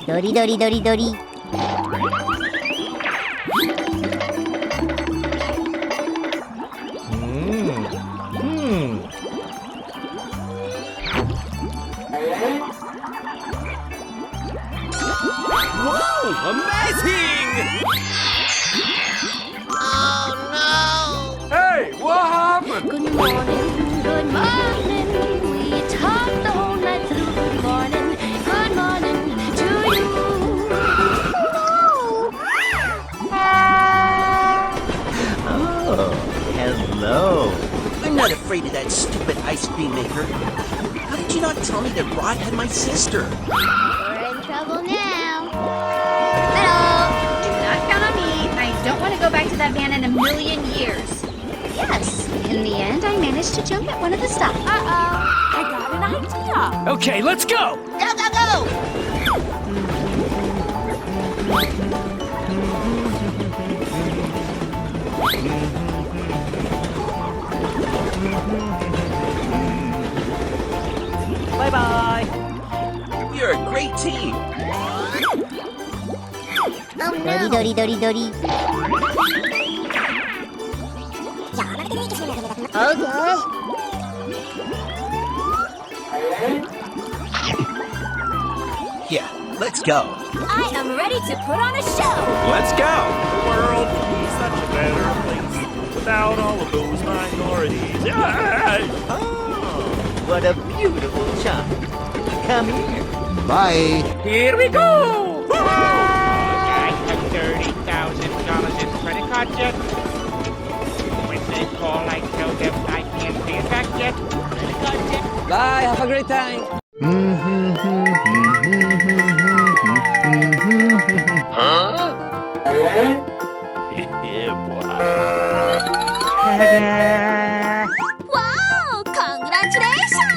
ドリドリドリドリ。Amazing! Oh no! Hey, what happened? Good morning, good morning. We talked the whole night through. Good morning to you. Oh, hello. I'm not afraid of that stupid ice cream maker. How did you not tell me that Rod had my sister? We're in trouble now. Hello! Do not count on me. I don't want to go back to that van in a million years. Yes, in the end, I managed to jump at one of the stops. I got an idea. Okay, let's go! Go, go, go! Bye-bye. You're a great team. Oh ドリ no. ドリドリドリ。Yeah, let's go. I am ready to put on a show. Let's go! The world would be such a better place without all of those minorities. Oh, what a beautiful shot. Come here. Bye. Here we go! I have $30,000 in credit card yet. When they call, I tell them I can't pay it back yet. Credit card debt. Bye, have a great time! Wow, congratulations.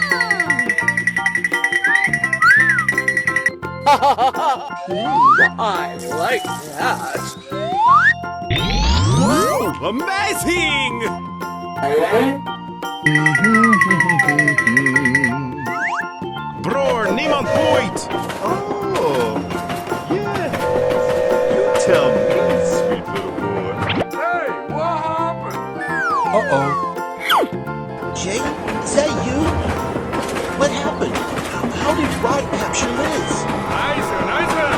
I like that! Wow, amazing! Bror, niemand boeit! Oh, yes. You tell me, sweet little boy. Hey, what happened? Uh-oh. Jake, is that you? What happened? How did Rod capture Liz? Nicer, nicer!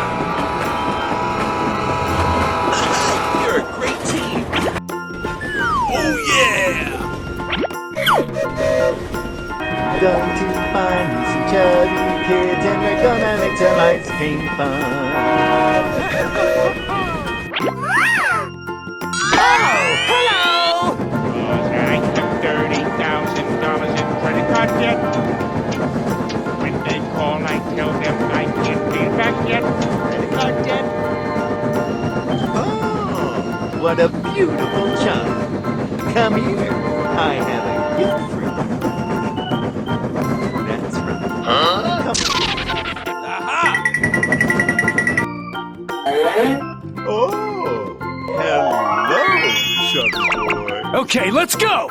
You're a great team. Oh yeah! Going to find me some chubby kids and we're gonna make some ice cream fun. I have $30,000 in credit card yet. When they call, I tell them I can't pay it back yet. Credit card debt. Oh, what a beautiful child. Come here. I have a gift for you. That's right. Come. Aha! Oh, hello, chubby boy. Okay, let's go!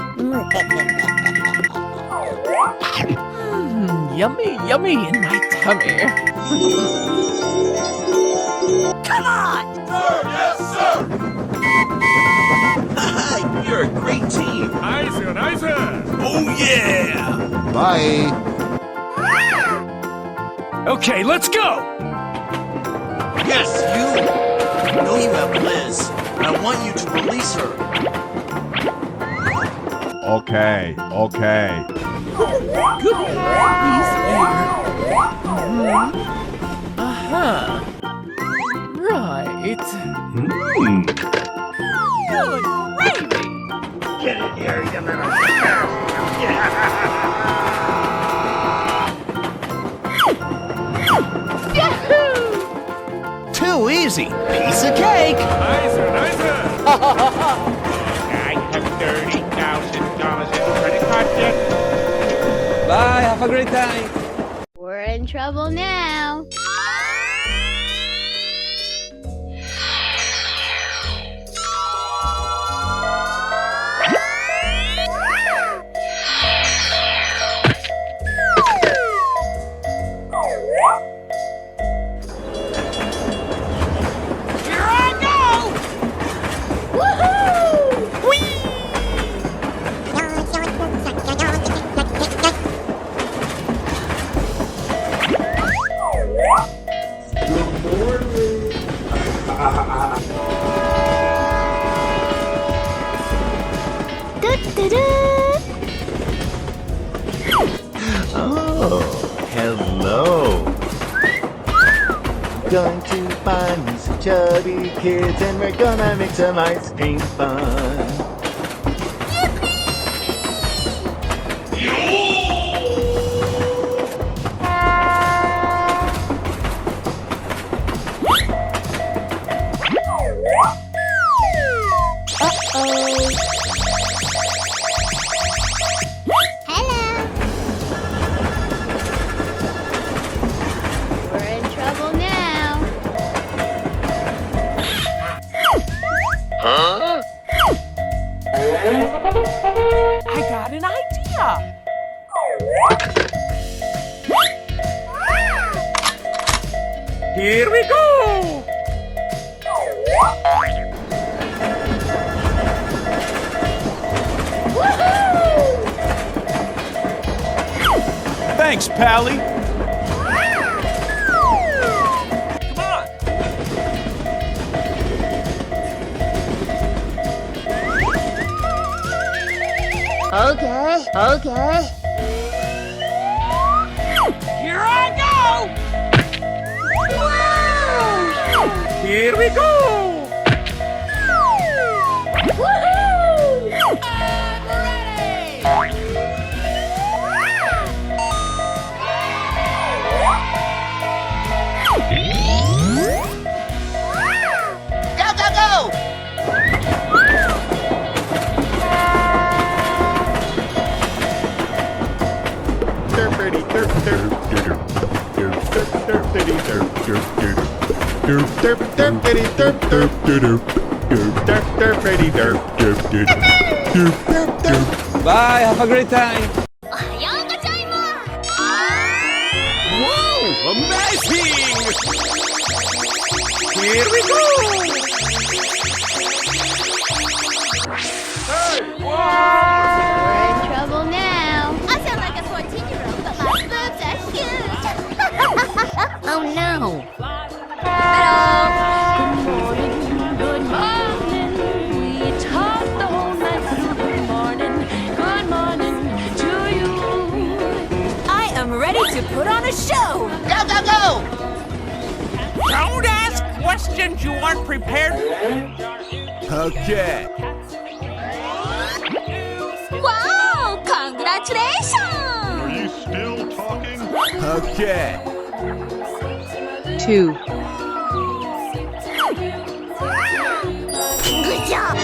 Yummy, yummy in my tummy. Come on. Hi, you're a great team. Nicer, nicer! Oh yeah! Bye. Okay, let's go! Yes, you. I know you have Liz, and I want you to release her. Okay, okay. Right. Get in here, you little Too easy. Piece of cake. Nicer, nicer! I have $30,000 in credit card yet. Bye, have a great time! We're in trouble now. going to find me some chubby kids and we're gonna make some ice cream fun. I got an idea. Here we go! Thanks, Pally. Come on! Okay, okay. Here I go. Here we go! Go, go, go! Bye, have a great time. Whoa! Amazing! Here we go! Hey! We're in trouble now. I sound like a 14-year-old, but my boobs are huge. Oh no. Hello. Good morning. We talked the whole night through. Good morning to you. I am ready to put on a show. Go, go, go! Don't ask questions you aren't prepared. Okay. Wow! Congratulations! Are you still talking? Okay. 2. Good job!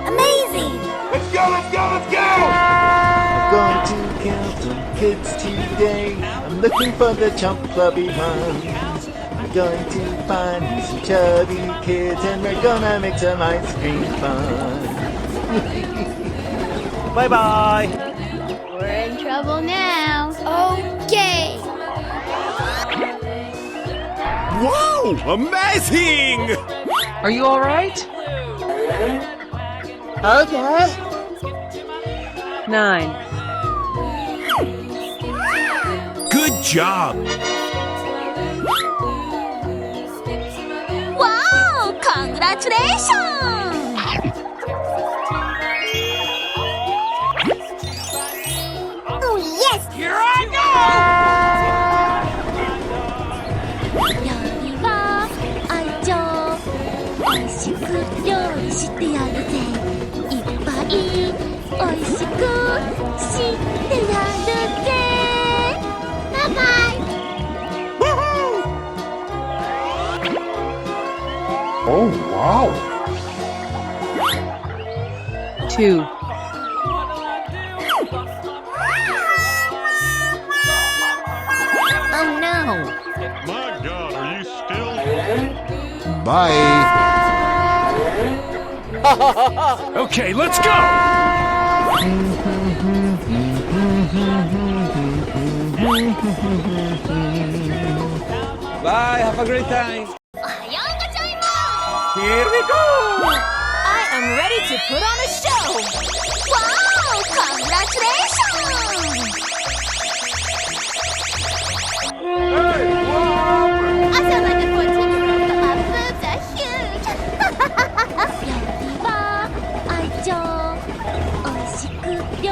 Amazing. Let's go, let's go, let's go! I'm going to kill some kids today. I'm looking for the chump clubby ones. We're going to find me some chubby kids and we're gonna make some ice cream fun. Bye bye! We're in trouble now. Okay. Whoa! Amazing! Are you all right? Okay. 9. Good job! Wow! Congratulations! Oh yes. Here I go! 料理は愛情美味しく料理してやるぜいっぱい美味しくしてやるぜバイバイ Oh, wow. 2. Oh no. My God, are you still? Bye. Okay, let's go! Bye, have a great time. おはようございます Here we go! I am ready to put on a show. Wow! Congratulations! I sound like a 14-year-old, but my boobs are huge. 料理は愛情美味しく料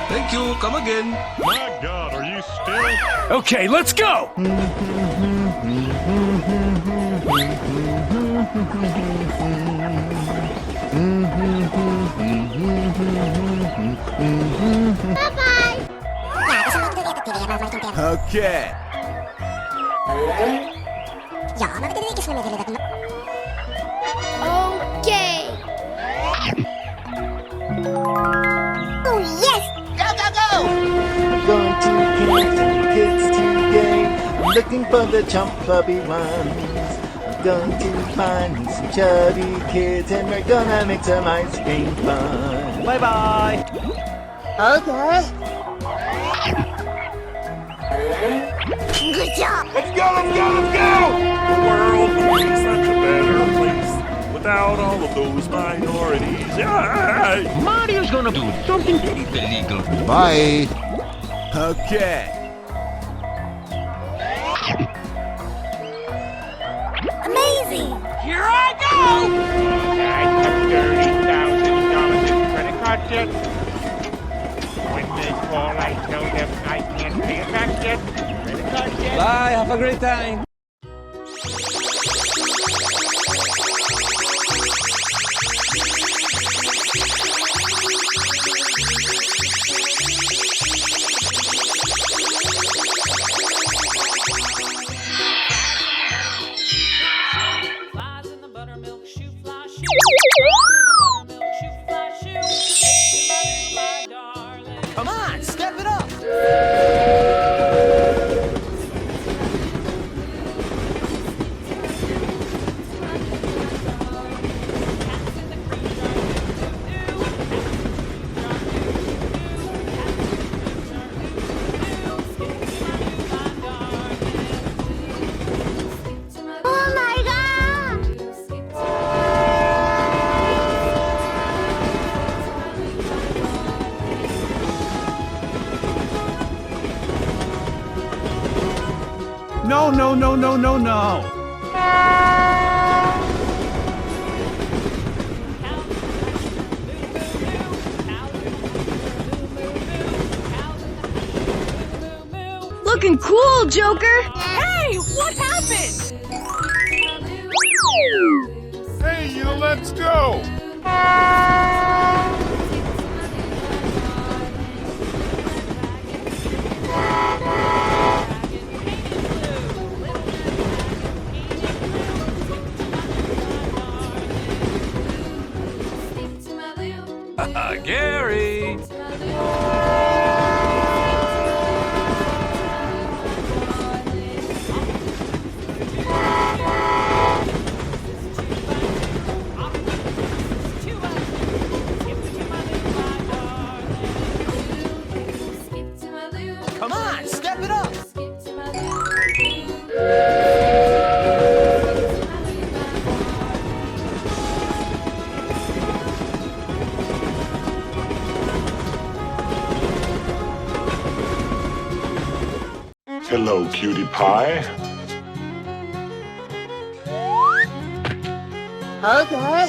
Thank you. Come again. My God, are you still? Okay, let's go. Okay. Okay. Oh, yes! Go, go, go! I'm going to Canton Kids today. I'm looking for the chubby ones. I'm going to find me some chubby kids, and we're gonna make some ice cream fun. Bye bye. Okay. Good job. Let's go. Let's go. Let's go. The world would be such a better place without all of those minorities. Yeah. Mario's gonna do something very illegal. Bye. Okay. Amazing. Here I go! I have $30,000 in credit card debt. When they call, I tell them I can't pay it back yet. Credit card debt. Bye. Have a great time. Come on, step it up. Oh my god! No, no, no, no, no, no. Looking cool, Joker. Hey, what happened? Hey, you, let's go. Gary. Come on, step it up. Hello, cutie pie. Okay.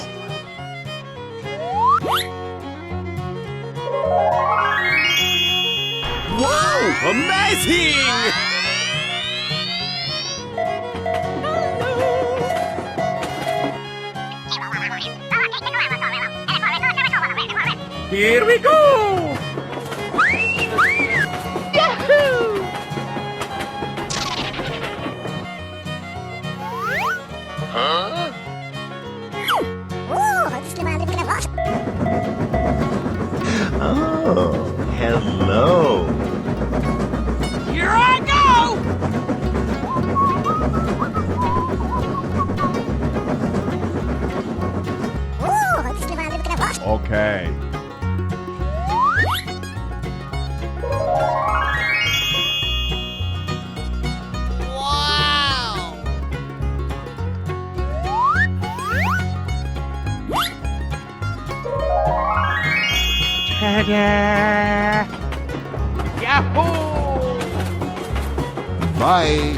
Wow! Amazing! Here we go. Oh, hello. Here I go! Okay. Yeah! Yahoo! Bye.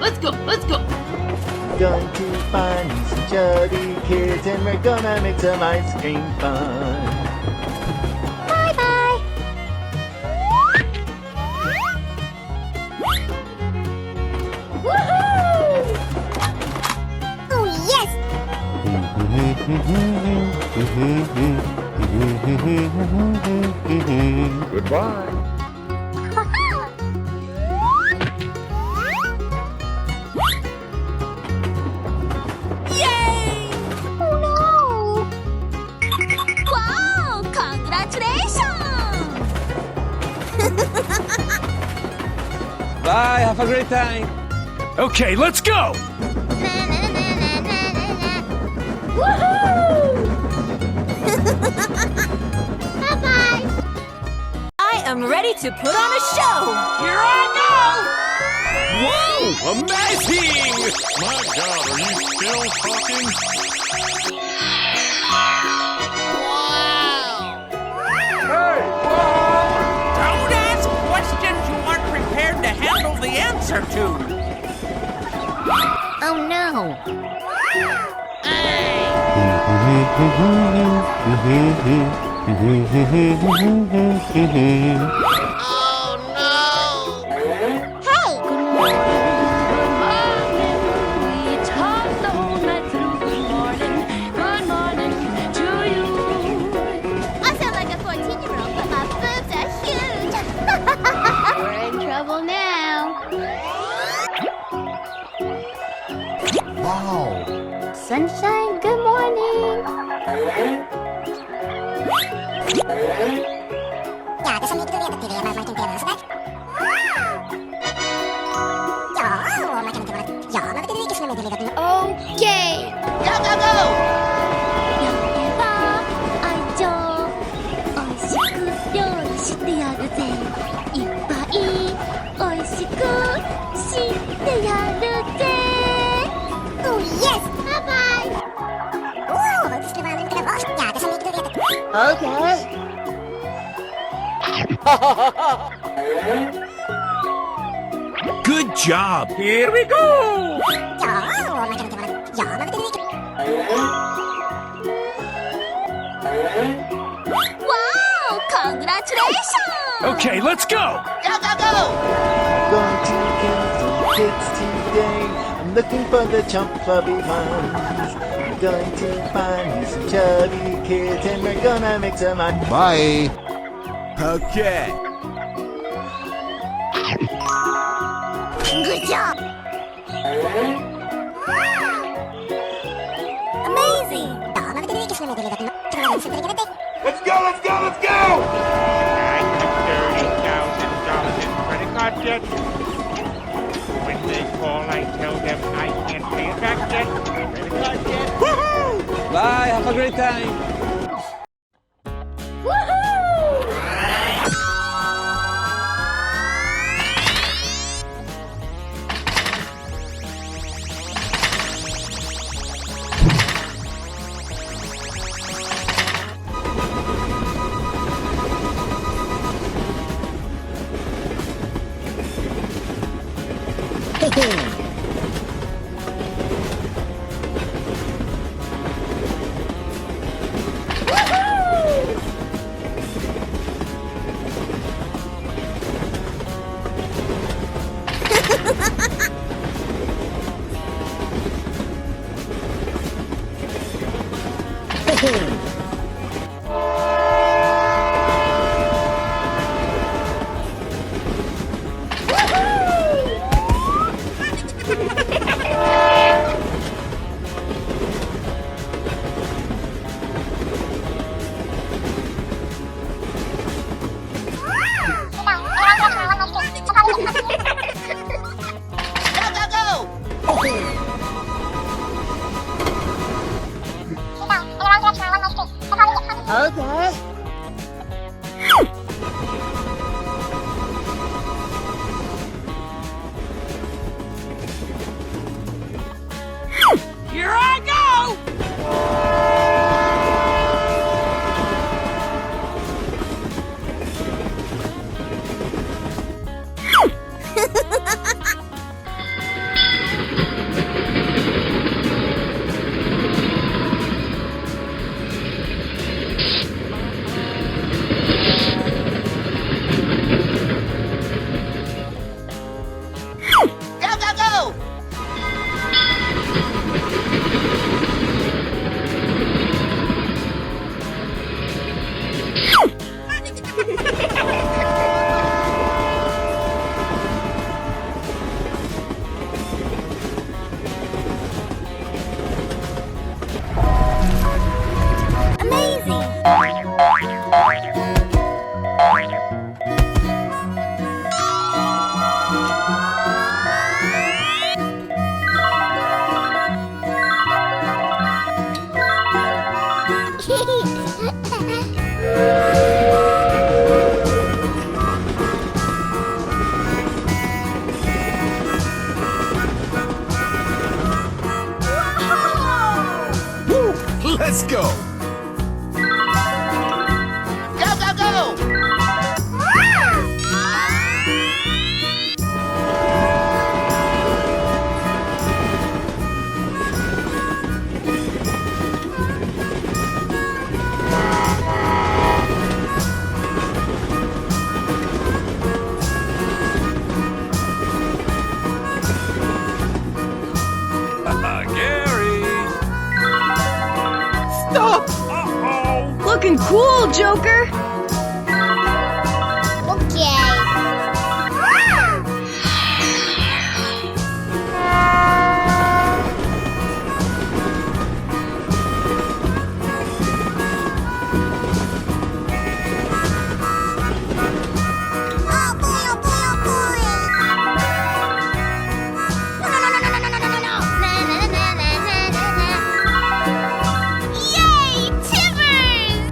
Let's go, let's go. Going to find some chubby kids and we're gonna make some ice cream fun. Bye bye. Oh, yes! Goodbye. Yay! Oh no! Wow! Congratulations! Bye, have a great time. Okay, let's go. Bye-bye! I am ready to put on a show. Here I go. Whoa, amazing! My God, are you still talking? Don't ask questions you aren't prepared to handle the answer to. Oh, no! I sound like a 14-year-old, but my boobs are huge. We're in trouble now. Wow. Sunshine, good morning. Ja, det som inte vet att det är man kan inte göra sådär. Ja, man kan inte vara... Ja, man vet inte som är meddelat nu. Okay. Go, go, go! やれば愛情おいしく料理してやるぜいっぱいおいしくしてやるぜ Oh, yes! Bye-bye! Oh, det skulle vara en kravall. Ja, det som inte vet att... Okay. Good job. Here we go. Ja, man kan inte vara... Ja, man vet inte Wow! Congratulations! Okay, let's go. Go, go, go! Going to kill some kids today. I'm looking for the chump clubby ones. I'm going to find me some chubby kids and we're gonna make some ice. Bye. Okay. Good job! Amazing! Ja, man vet inte som är meddelat nu. Let's go, let's go, let's go! I have $30,000 in credit card debt. When they call, I tell them I can't pay it back yet. Credit card debt. Bye, have a great time. Okay. Let's go! Go, go, go! Looking cool, Joker! Okay. Oh boy, oh boy, oh boy. No, no, no, no, no, no, no, no, no, no. Na, na, na, na, na, na, na. Yay, Timbers!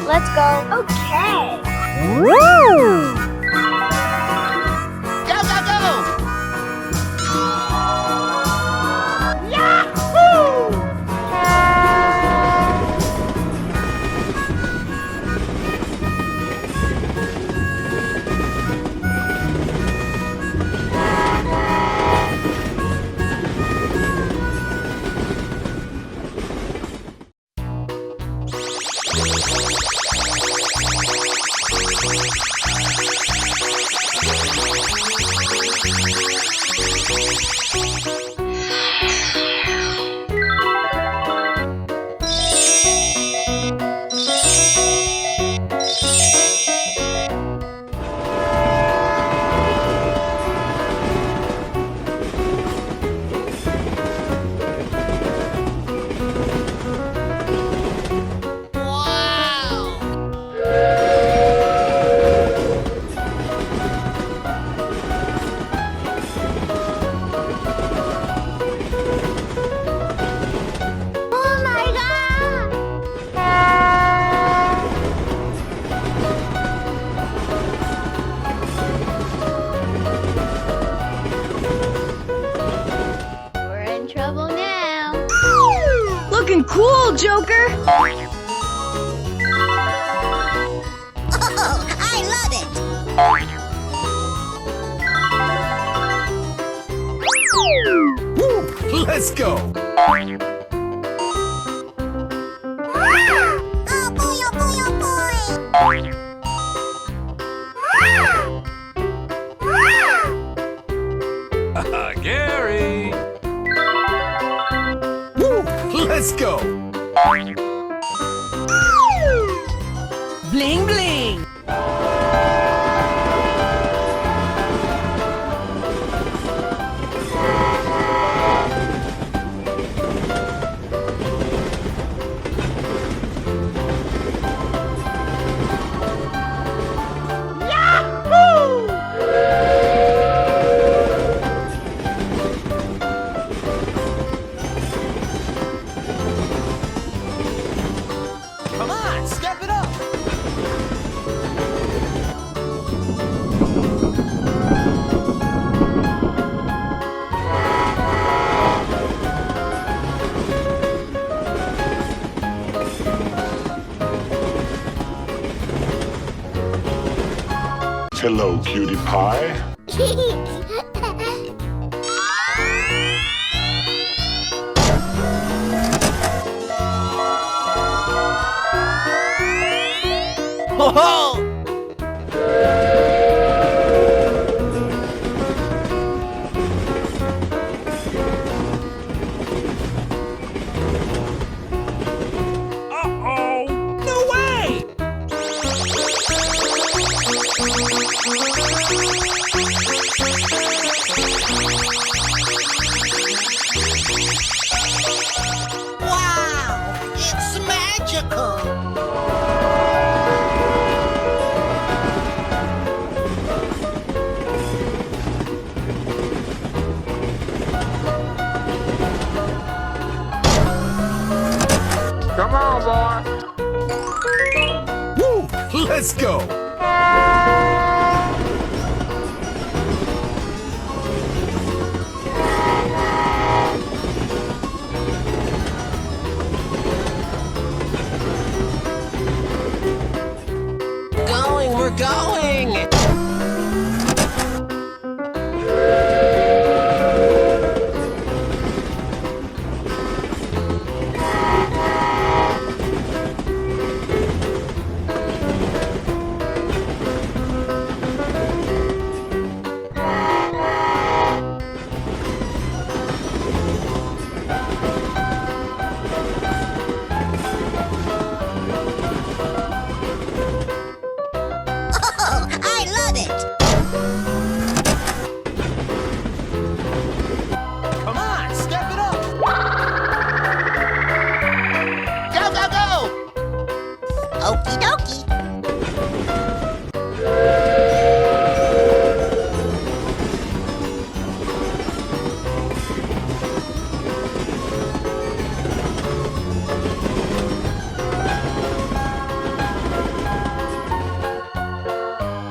Let's go. Okay. Woo! Go, go, go! Looking cool, Joker! Oh, I love it! Let's go! Oh boy, oh boy, oh boy! Gary! Let's go! Bling bling! Come on, step it up! Hello, cutie pie. Ho ho! Uh-oh! No way! Wow! It's magical! Woo! Let's go!